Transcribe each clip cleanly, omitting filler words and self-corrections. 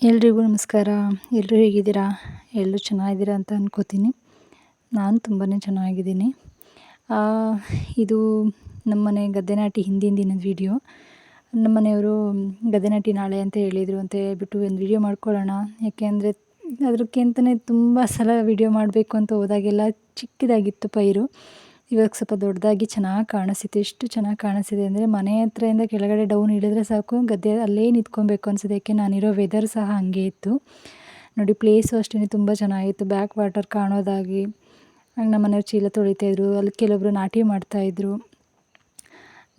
ಎಲ್ರಿಗೂ ನಮಸ್ಕಾರ. ಎಲ್ಲರೂ ಹೇಗಿದ್ದೀರಾ? ಎಲ್ಲರೂ ಚೆನ್ನಾಗಿದ್ದೀರಾ ಅಂತ ಅನ್ಕೋತೀನಿ. ನಾನು ತುಂಬಾ ಚೆನ್ನಾಗಿದ್ದೀನಿ. ಇದು ನಮ್ಮನೆ ಗದ್ದೆ ನಾಟಿ ಹಿಂದಿನ ದಿನದ ವಿಡಿಯೋ. ನಮ್ಮನೆಯವರು ಗದ್ದೆ ನಾಟಿ ನಾಳೆ ಅಂತ ಹೇಳಿದರು ಅಂತ ಹೇಳ್ಬಿಟ್ಟು ಒಂದು ವಿಡಿಯೋ ಮಾಡ್ಕೊಳ್ಳೋಣ. ಯಾಕೆಂದರೆ ಅದಕ್ಕಿಂತಲೇ ತುಂಬ ಸಲ ವಿಡಿಯೋ ಮಾಡಬೇಕು ಅಂತ ಹೋದಾಗೆಲ್ಲ ಚಿಕ್ಕದಾಗಿತ್ತು ಪೈರು. ಇವಾಗ ಸ್ವಲ್ಪ ದೊಡ್ಡದಾಗಿ ಚೆನ್ನಾಗಿ ಕಾಣಿಸ್ತಿತ್ತು. ಎಷ್ಟು ಚೆನ್ನಾಗಿ ಕಾಣಿಸ್ತಿದೆ ಅಂದರೆ ಮನೆ ಹತ್ರದಿಂದ ಕೆಳಗಡೆ ಡೌನ್ ಇಳಿದ್ರೆ ಸಾಕು ಗದ್ದೆ ಅಲ್ಲೇ ನಿಂತ್ಕೊಬೇಕು ಅನಿಸಿದೆ. ಯಾಕೆ ನಾನಿರೋ ವೆದರ್ ಸಹ ಹಾಗೆ ಇತ್ತು ನೋಡಿ. ಪ್ಲೇಸು ಅಷ್ಟೇ ತುಂಬ ಚೆನ್ನಾಗಿತ್ತು. ಬ್ಯಾಕ್ ವಾಟರ್ ಕಾಣೋದಾಗಿ ಹಾಗೆ ನಮ್ಮ ಮನೆಯವ್ರು ಚೀಲ ತೊಳಿತಾಯಿದ್ರು. ಅಲ್ಲಿ ಕೆಲವೊಬ್ಬರು ನಾಟಿ ಮಾಡ್ತಾಯಿದ್ರು.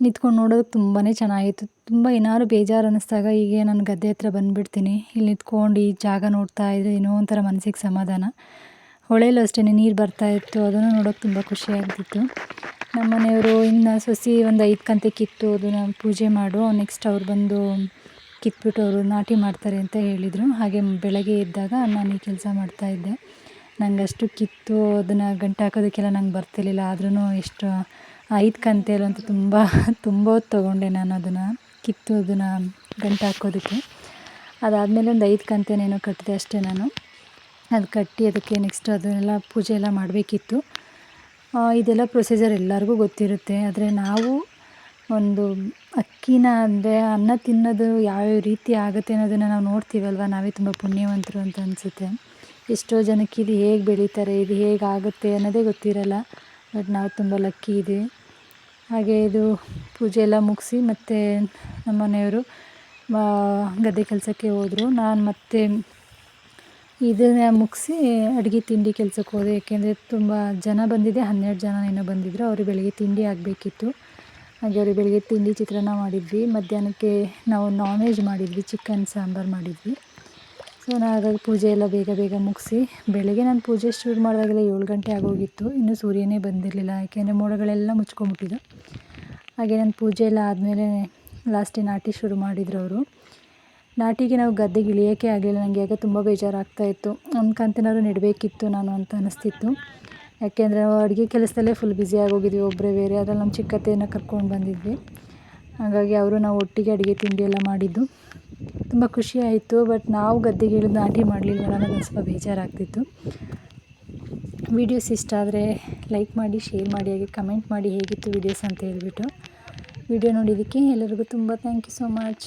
ನಿಂತ್ಕೊಂಡು ನೋಡೋದಕ್ಕೆ ತುಂಬಾ ಚೆನ್ನಾಗಿತ್ತು. ತುಂಬ ಏನಾದ್ರು ಬೇಜಾರು ಅನ್ನಿಸ್ದಾಗ ಹೀಗೆ ನಾನು ಗದ್ದೆ ಹತ್ರ ಬಂದುಬಿಡ್ತೀನಿ. ಇಲ್ಲಿ ನಿಂತ್ಕೊಂಡು ಈ ಜಾಗ ನೋಡ್ತಾ ಇದ್ದರೆ ಏನೋ ಒಂಥರ ಮನಸ್ಸಿಗೆ ಸಮಾಧಾನ. ಹೊಳೆಯಲ್ಲೂ ಅಷ್ಟೇ ನೀರು ಬರ್ತಾಯಿತ್ತು, ಅದನ್ನು ನೋಡೋಕೆ ತುಂಬ ಖುಷಿಯಾಗ್ತಿತ್ತು. ನಮ್ಮ ಮನೆಯವರು ಇನ್ನು ಸಸಿ ಒಂದು 5 ಕಂತೆ ಕಿತ್ತು ಅದನ್ನು ಪೂಜೆ ಮಾಡು, ನೆಕ್ಸ್ಟ್ ಅವ್ರು ಬಂದು ಕಿತ್ಬಿಟ್ಟು ಅವರು ನಾಟಿ ಮಾಡ್ತಾರೆ ಅಂತ ಹೇಳಿದರು. ಹಾಗೆ ಬೆಳಗ್ಗೆ ಎದ್ದಾಗ ನಾನು ಈ ಕೆಲಸ ಮಾಡ್ತಾಯಿದ್ದೆ. ನಂಗೆ ಅಷ್ಟು ಕಿತ್ತು ಅದನ್ನು ಗಂಟು ಹಾಕೋದಕ್ಕೆಲ್ಲ ನಂಗೆ ಬರ್ತಿರ್ಲಿಲ್ಲ. ಆದ್ರೂ ಎಷ್ಟು 5 ಕಂತೆಯಲ್ಲಂತೂ ಅಂತ ತುಂಬ ಹೊತ್ತು ತೊಗೊಂಡೆ ನಾನು ಅದನ್ನು ಕಿತ್ತು ಅದನ್ನು ಗಂಟು ಹಾಕೋದಕ್ಕೆ. ಅದಾದಮೇಲೆ ಒಂದು 5 ಕಂತೆನೇನೋ ಕಟ್ಟಿದೆ ಅಷ್ಟೇ ನಾನು. ಅದು ಕಟ್ಟಿ ಅದಕ್ಕೆ ನೆಕ್ಸ್ಟ್ ಅದನ್ನೆಲ್ಲ ಪೂಜೆ ಎಲ್ಲ ಮಾಡಬೇಕಿತ್ತು. ಇದೆಲ್ಲ ಪ್ರೊಸೀಜರ್ ಎಲ್ಲರಿಗೂ ಗೊತ್ತಿರುತ್ತೆ. ಆದರೆ ನಾವು ಒಂದು ಅಕ್ಕಿನ ಅಂದರೆ ಅನ್ನ ತಿನ್ನೋದು ಯಾವ್ಯಾವ ರೀತಿ ಆಗುತ್ತೆ ಅನ್ನೋದನ್ನು ನಾವು ನೋಡ್ತೀವಲ್ವ, ನಾವೇ ತುಂಬ ಪುಣ್ಯವಂತರು ಅಂತ ಅನಿಸುತ್ತೆ. ಎಷ್ಟೋ ಜನಕ್ಕೆ ಇದು ಹೇಗೆ ಬೆಳೀತಾರೆ, ಇದು ಹೇಗೆ ಆಗುತ್ತೆ ಅನ್ನೋದೇ ಗೊತ್ತಿರಲ್ಲ. ಬಟ್ ನಾವು ತುಂಬ ಲಕ್ಕಿ ಇದ್ದೀವಿ. ಹಾಗೆ ಇದು ಪೂಜೆ ಎಲ್ಲ ಮುಗಿಸಿ ಮತ್ತು ನಮ್ಮ ಮನೆಯವರು ಗದ್ದೆ ಕೆಲಸಕ್ಕೆ ಹೋದರು. ನಾನು ಮತ್ತೆ ಇದನ್ನು ಮುಗಿಸಿ ಅಡುಗೆ ತಿಂಡಿ ಕೆಲಸಕ್ಕೆ ಹೋದೆ. ಏಕೆಂದರೆ ತುಂಬ ಜನ ಬಂದಿದ್ದೆ, 12 ಜನ ಏನೋ ಬಂದಿದ್ದರು. ಅವ್ರಿಗೆ ಬೆಳಗ್ಗೆ ತಿಂಡಿ ಆಗಬೇಕಿತ್ತು. ಹಾಗೆ ಅವ್ರಿಗೆ ಬೆಳಗ್ಗೆ ತಿಂಡಿ ಚಿತ್ರಾನ್ನ ಮಾಡಿದ್ವಿ. ಮಧ್ಯಾಹ್ನಕ್ಕೆ ನಾವು ನಾನ್ ವೆಜ್ ಮಾಡಿದ್ವಿ, ಚಿಕನ್ ಸಾಂಬಾರು ಮಾಡಿದ್ವಿ. ಸೊ ನಾನು ಹಾಗಾಗಿ ಪೂಜೆ ಎಲ್ಲ ಬೇಗ ಮುಗಿಸಿ ಬೆಳಗ್ಗೆ ನಾನು ಪೂಜೆ ಶುರು ಮಾಡಿದಾಗೆಲ್ಲ 7 ಗಂಟೆ ಆಗೋಗಿತ್ತು. ಇನ್ನೂ ಸೂರ್ಯನೇ ಬಂದಿರಲಿಲ್ಲ, ಯಾಕೆಂದರೆ ಮೋಡಗಳೆಲ್ಲ ಮುಚ್ಕೊಂಬಿಟ್ಟಿದ್ದು. ಹಾಗೆ ನಾನು ಪೂಜೆ ಎಲ್ಲ ಆದಮೇಲೆ ಲಾಸ್ಟಿಗೆ ನಾಟಿ ಶುರು ಮಾಡಿದ್ರು ಅವರು. ನಾಟಿಗೆ ನಾವು ಗದ್ದೆಗೆ ಇಳಿಯೋಕ್ಕೆ ಆಗಲಿಲ್ಲ. ನನಗೆ ಯಾಕೆ ತುಂಬ ಬೇಜಾರಾಗ್ತಾಯಿತ್ತು. ಒಂದು ಕಂತೆನಾದ್ರು ನೆಡಬೇಕಿತ್ತು ನಾನು ಅಂತ ಅನ್ನಿಸ್ತಿತ್ತು. ಯಾಕೆಂದರೆ ನಾವು ಅಡುಗೆ ಕೆಲಸದಲ್ಲೇ ಫುಲ್ ಬ್ಯುಸಿ ಆಗೋಗಿದ್ವಿ, ಒಬ್ಬರೇ ಬೇರೆ. ಅದ್ರಲ್ಲಿ ನಮ್ಮ ಚಿಕ್ಕತ್ತೆಯನ್ನು ಕರ್ಕೊಂಡು ಬಂದಿದ್ವಿ. ಹಾಗಾಗಿ ಅವರು ನಾವು ಒಟ್ಟಿಗೆ ಅಡುಗೆ ತಿಂಡಿ ಎಲ್ಲ ಮಾಡಿದ್ದು ತುಂಬ ಖುಷಿ ಆಯಿತು. ಬಟ್ ನಾವು ಗದ್ದೆಗೆ ಇಳಿದು ನಾಟಿ ಮಾಡಲಿಲ್ವಲ್ಲ ಅನ್ನೋದು ಸ್ವಲ್ಪ ಬೇಜಾರಾಗ್ತಿತ್ತು. ವೀಡಿಯೋಸ್ ಇಷ್ಟ ಆದರೆ ಲೈಕ್ ಮಾಡಿ, ಶೇರ್ ಮಾಡಿ, ಹಾಗೆ ಕಮೆಂಟ್ ಮಾಡಿ ಹೇಗಿತ್ತು ವೀಡಿಯೋಸ್ ಅಂತ ಹೇಳ್ಬಿಟ್ಟು. ವಿಡಿಯೋ ನೋಡಿದ್ದಕ್ಕೆ ಎಲ್ಲರಿಗೂ ತುಂಬ ಥ್ಯಾಂಕ್ ಯು ಸೋ ಮಚ್.